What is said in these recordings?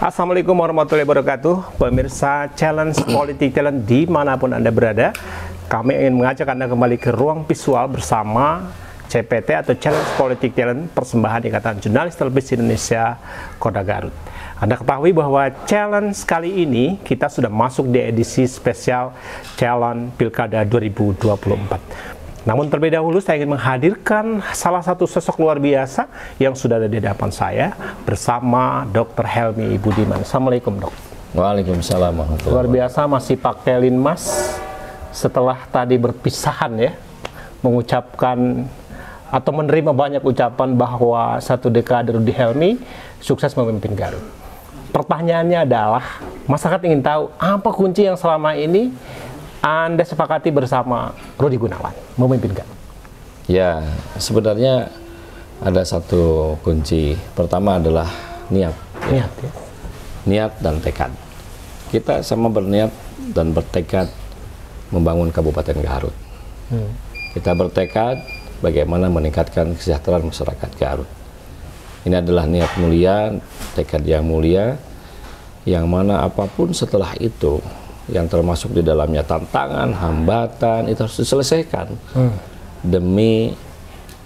Assalamualaikum warahmatullahi wabarakatuh. Pemirsa Challenge Politik Talent dimanapun Anda berada, kami ingin mengajak Anda kembali ke ruang visual bersama CPT atau Challenge Politik Talent, persembahan Ikatan Jurnalis Televisi Indonesia Kota Garut. Anda ketahui bahwa challenge kali ini kita sudah masuk di edisi spesial Challenge Pilkada 2024. Namun terlebih dahulu saya ingin menghadirkan salah satu sosok luar biasa yang sudah ada di hadapan saya bersama Dr. Helmy Budiman. Assalamualaikum, Dok. Waalaikumsalam. Luar biasa masih pakai linmas setelah tadi berpisahan ya, mengucapkan atau menerima banyak ucapan bahwa satu dekade Rudy Helmy sukses memimpin Garut. Pertanyaannya adalah, masyarakat ingin tahu apa kunci yang selama ini Anda sepakati bersama Rudy Gunawan memimpin Garut? Ya, sebenarnya ada satu kunci. Pertama adalah niat. Niat, ya. Niat dan tekad. Kita sama berniat dan bertekad membangun Kabupaten Garut. Kita bertekad bagaimana meningkatkan kesejahteraan masyarakat Garut. Ini adalah niat mulia, tekad yang mulia, yang mana apapun setelah itu, yang termasuk di dalamnya tantangan, hambatan, itu harus diselesaikan demi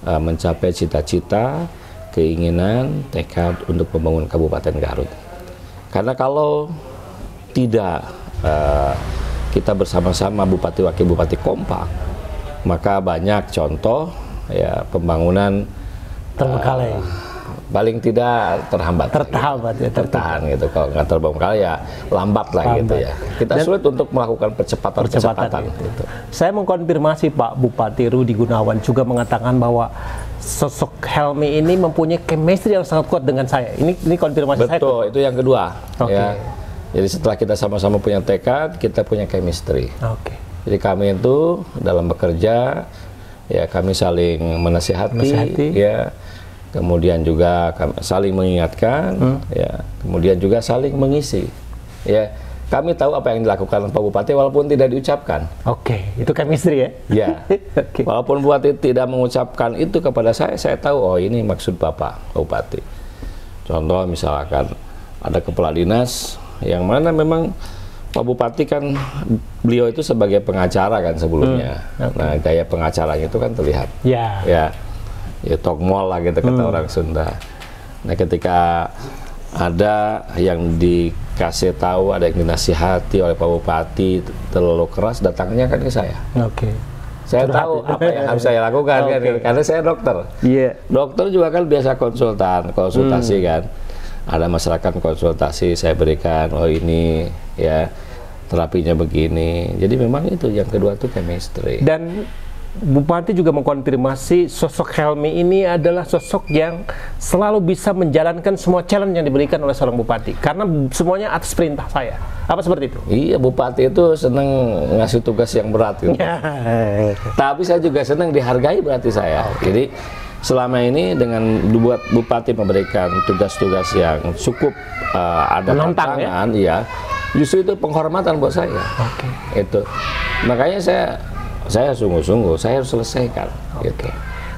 mencapai cita-cita, keinginan, tekad untuk membangun Kabupaten Garut. Karena kalau tidak kita bersama-sama Bupati Wakil Bupati kompak, maka banyak contoh ya pembangunan Terbengkalai. Paling tidak terhambat, tertahan gitu. Kalau nggak terbengkalai ya lambat lah gitu ya. Kita sulit untuk melakukan percepatan gitu. Saya mengkonfirmasi Pak Bupati Rudy Gunawan juga mengatakan bahwa sosok Helmy ini mempunyai chemistry yang sangat kuat dengan saya. Ini konfirmasi saya. Betul, itu yang kedua. Ya. Jadi setelah kita sama-sama punya tekad, kita punya chemistry. Jadi kami itu dalam bekerja, ya kami saling menasihati. Ya. Kemudian juga saling mengingatkan, ya. Kemudian juga saling mengisi, ya. Kami tahu apa yang dilakukan Pak Bupati walaupun tidak diucapkan. Itu chemistry ya. Ya. Walaupun Bupati tidak mengucapkan itu kepada saya tahu, oh ini maksud Bapak Bupati. Contoh misalkan ada kepala dinas yang mana memang Pak Bupati kan beliau itu sebagai pengacara kan sebelumnya. Nah gaya pengacaranya itu kan terlihat. Ya. Ya tokmol lah gitu kata orang Sunda. Nah ketika ada yang dikasih tahu, ada yang dinasihati oleh Pak Bupati terlalu keras, datangnya kan ke saya. Saya tahu apa yang harus saya lakukan kan, karena saya dokter. Dokter juga kan biasa konsultasi kan. Ada masyarakat konsultasi, saya berikan, oh ini ya terapinya begini. Jadi memang itu yang kedua tuh chemistry. Dan Bupati juga mengkonfirmasi sosok Helmy ini adalah sosok yang selalu bisa menjalankan semua challenge yang diberikan oleh seorang bupati karena semuanya atas perintah saya. Apa seperti itu? Iya, bupati itu senang ngasih tugas yang berat gitu. Tapi saya juga senang dihargai berarti saya. Jadi selama ini dengan buat bupati memberikan tugas-tugas yang cukup ada tantangan, ya, justru itu penghormatan buat saya. Itu makanya saya sungguh-sungguh, saya harus selesaikan. Gitu.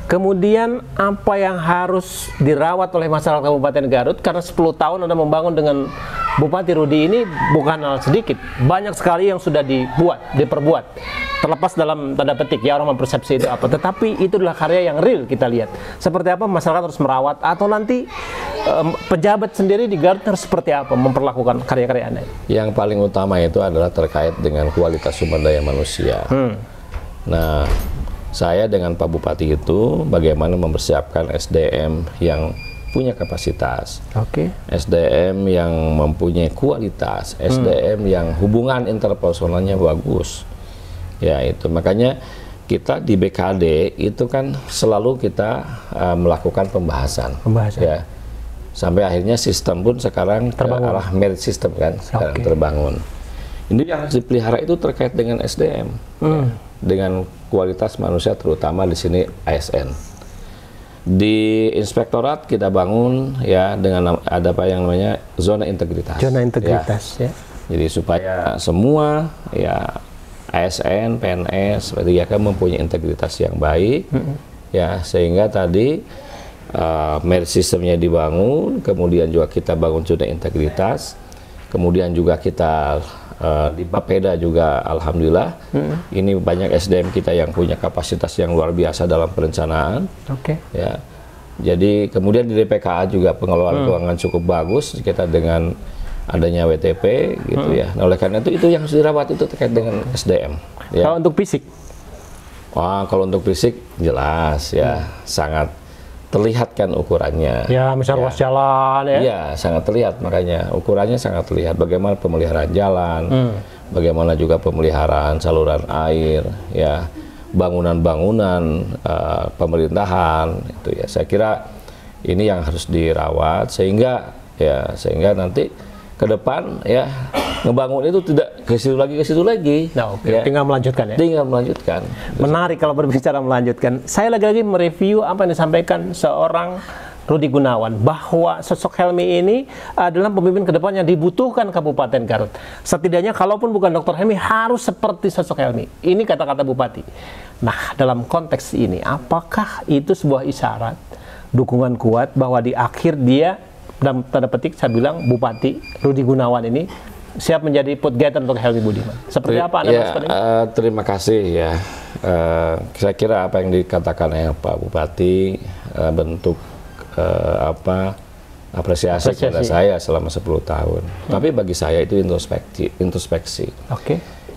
Kemudian apa yang harus dirawat oleh masyarakat Kabupaten Garut? Karena 10 tahun Anda membangun dengan Bupati Rudy ini bukan hal sedikit. Banyak sekali yang sudah diperbuat. Terlepas dalam tanda petik, ya orang mempersepsi itu apa. Tetapi itu adalah karya yang real kita lihat. Seperti apa masyarakat harus merawat, atau nanti pejabat sendiri di Garut harus seperti apa memperlakukan karya-karya Anda? Yang paling utama itu adalah terkait dengan kualitas sumber daya manusia. Nah, saya dengan Pak Bupati itu bagaimana mempersiapkan SDM yang punya kapasitas, SDM yang mempunyai kualitas, SDM yang hubungan interpersonalnya bagus. Ya itu makanya kita di BKD itu kan selalu kita melakukan pembahasan. Ya, sampai akhirnya sistem pun sekarang ke arah merit system kan, sekarang terbangun. Ini yang harus dipelihara itu terkait dengan SDM. Ya. Dengan kualitas manusia, terutama di sini ASN. Di inspektorat kita bangun ya dengan ada apa yang namanya zona integritas. Zona integritas ya. Jadi supaya semua ya ASN, PNS, P3K mempunyai integritas yang baik ya, sehingga tadi merit systemnya dibangun, kemudian juga kita bangun zona integritas, kemudian juga kita di Bapeda juga alhamdulillah ini banyak SDM kita yang punya kapasitas yang luar biasa dalam perencanaan. Ya. Jadi kemudian di DPKA juga pengelolaan keuangan cukup bagus kita dengan adanya WTP gitu ya. Nah, oleh karena itu yang harus dirawat itu terkait dengan SDM. Ya. Kalau untuk fisik? Wah, kalau untuk fisik jelas ya sangat terlihat kan ukurannya. Ya, misal ruas jalan ya. Iya, sangat terlihat, makanya ukurannya sangat terlihat. Bagaimana pemeliharaan jalan, bagaimana juga pemeliharaan saluran air, ya, bangunan-bangunan pemerintahan itu ya. Saya kira ini yang harus dirawat sehingga nanti ke depan ya ngebangun itu tidak ke situ lagi. Nah, ya. Tinggal melanjutkan ya. Tinggal melanjutkan. Menarik kalau berbicara melanjutkan. Saya lagi-lagi mereview apa yang disampaikan seorang Rudi Gunawan bahwa sosok Helmy ini adalah pemimpin ke depan yang dibutuhkan Kabupaten Garut. Setidaknya kalaupun bukan Dr. Helmy harus seperti sosok Helmy. Ini kata-kata Bupati. Nah, dalam konteks ini apakah itu sebuah isyarat dukungan kuat bahwa di akhir dia dalam tanda petik saya bilang Bupati Rudi Gunawan ini siap menjadi put getter untuk Helmy Budiman. Seperti apa Anda ya, terima kasih ya. Saya kira apa yang dikatakan oleh Pak Bupati bentuk apresiasi kepada saya selama 10 tahun. Tapi bagi saya itu introspeksi.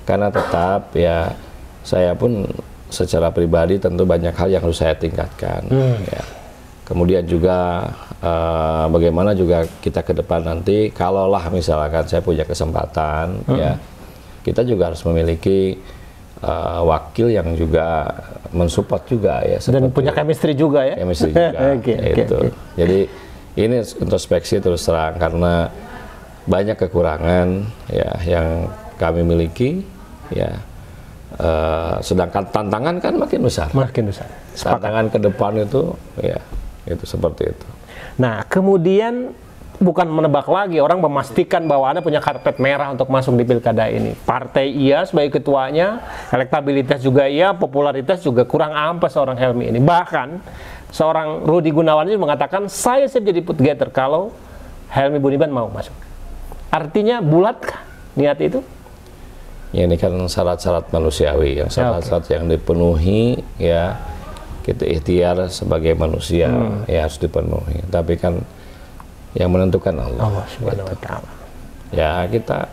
Karena tetap ya saya pun secara pribadi tentu banyak hal yang harus saya tingkatkan. Ya. Kemudian juga bagaimana juga kita ke depan nanti, kalaulah misalkan saya punya kesempatan, ya kita juga harus memiliki wakil yang juga mensupport juga ya. Dan punya chemistry juga ya. Chemistry juga. Jadi ini introspeksi terus terang karena banyak kekurangan ya yang kami miliki ya. Sedangkan tantangan kan makin besar. Tantangan ke depan itu ya. Itu seperti itu. Nah, kemudian bukan menebak lagi, orang memastikan bahwa Anda punya karpet merah untuk masuk di pilkada ini. Partai iya sebagai ketuanya, elektabilitas juga iya, popularitas juga kurang ampas seorang Helmy ini. Bahkan seorang Rudi Gunawan ini mengatakan saya siap jadi put getter kalau Helmy Budiman mau masuk. Artinya bulatkah niat itu? Ya ini kan syarat-syarat manusiawi, yang syarat-syarat yang dipenuhi ya. Kita ikhtiar sebagai manusia ya harus dipenuhi. Tapi kan yang menentukan Allah Subhanahu wa Ta'ala. Ya kita.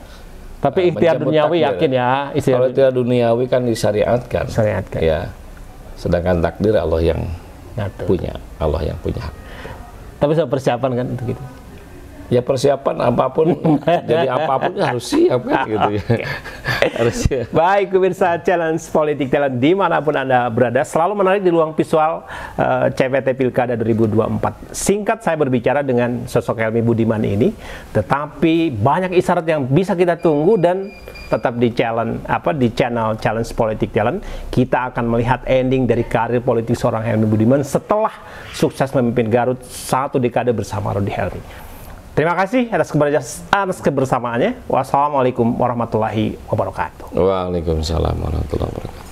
Tapi ikhtiar duniawi yakin ya. Kalau ikhtiar duniawi kan disyariatkan. Ya. Sedangkan takdir Allah yang punya. Allah yang punya hak. Tapi saya persiapan kan untuk itu. Ya persiapan apapun, jadi apapun harus siap kan gitu ya. Harus siap. Baik pemirsa Challenge Politik Talent dimanapun Anda berada, selalu menarik di ruang visual CPT Pilkada 2024. Singkat saya berbicara dengan sosok Helmy Budiman ini, tetapi banyak isyarat yang bisa kita tunggu dan tetap di channel Challenge Politik Talent kita akan melihat ending dari karir politik seorang Helmy Budiman setelah sukses memimpin Garut 1 dekade bersama Rudi Helmy. Terima kasih atas kebersamaannya. Wassalamualaikum warahmatullahi wabarakatuh. Waalaikumsalam warahmatullahi wabarakatuh.